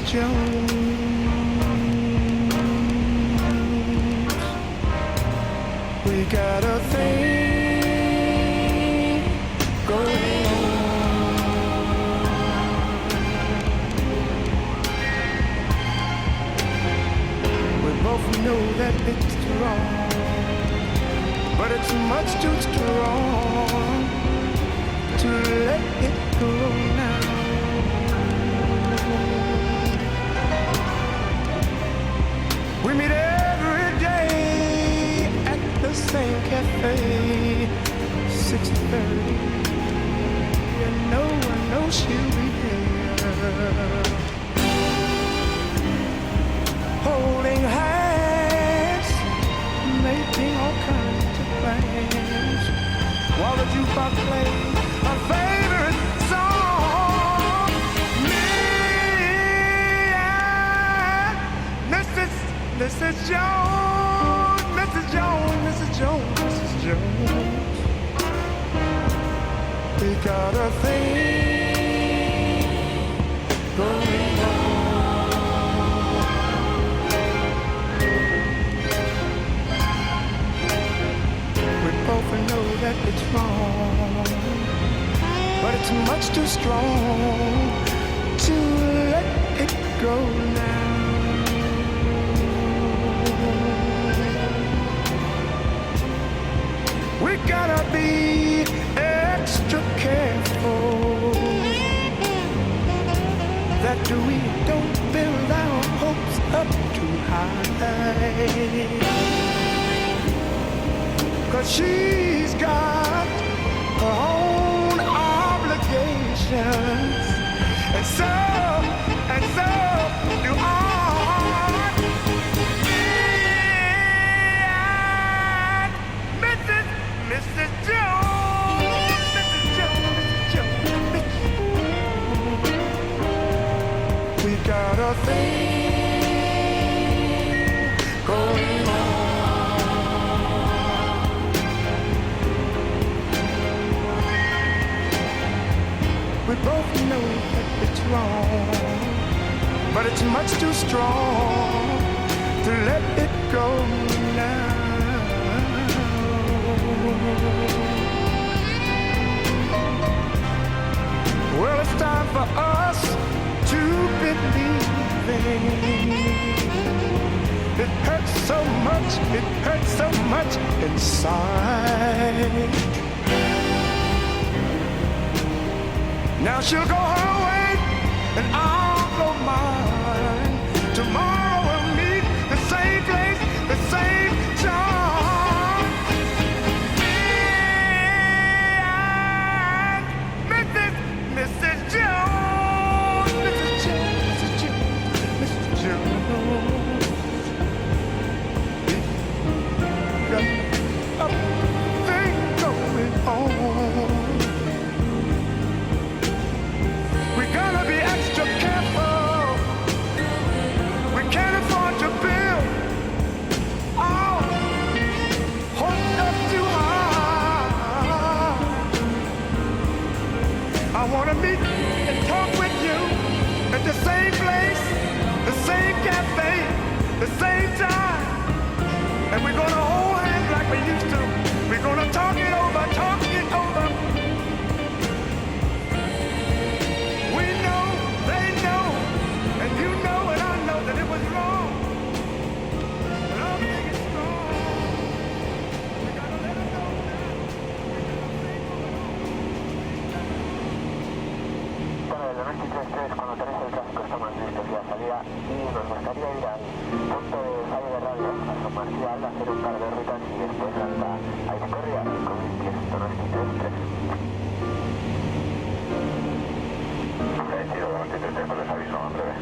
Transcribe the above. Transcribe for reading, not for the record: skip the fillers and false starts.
Jones. We got a thing going on. We both know that it's wrong, but it's much too strong to let it go now. We meet every day at the same cafe, 6:30, and no one knows she'll be there. Holding hands, making all kinds of plans, while the jukebox plays our favorite song. Me and Mrs. Jones, Mrs. Jones, Mrs. Jones, Mrs. Jones. We got a thing going on. We both know that it's wrong, but it's much too strong to let it go now. We gotta be extra careful that we don't build our hopes up too high, 'cause she's got her own obligations, and so do I. Mrs. Jones, Mrs. Jones, Mrs. Jones, Mrs. Jones. We got a thing going on. We both know that it's wrong, but it's much too strong to let it go now. Well, it's time for us to believe. It hurts so much inside. Now she'll go her way and I'll go mine. Tomorrow we'll meet the same place, the same time. Mrs. Jones, Mrs. Jones, Mrs. Jones, Mrs. Jones. We got a thing going on. We gotta be extra careful. We can't afford to build our hopes up too high. I wanna meet and talk with you at the same place, the same cafe, the same time. And we're gonna hold hands like we used to. We're gonna talk it over, talk it over. We know, they know, and you know and I know that it was wrong. But I'll make it strong. We gotta let it go now. Bueno, el 93.3, cuando tenéis el tráfico está más listo hacia salida y nos gustaría ir al punto de Valle de Radio, a San Marcial, hacer un par de rutas y después hasta Aizcorria, 5010, 93.3. He sido 93.3, pues les aviso en breve.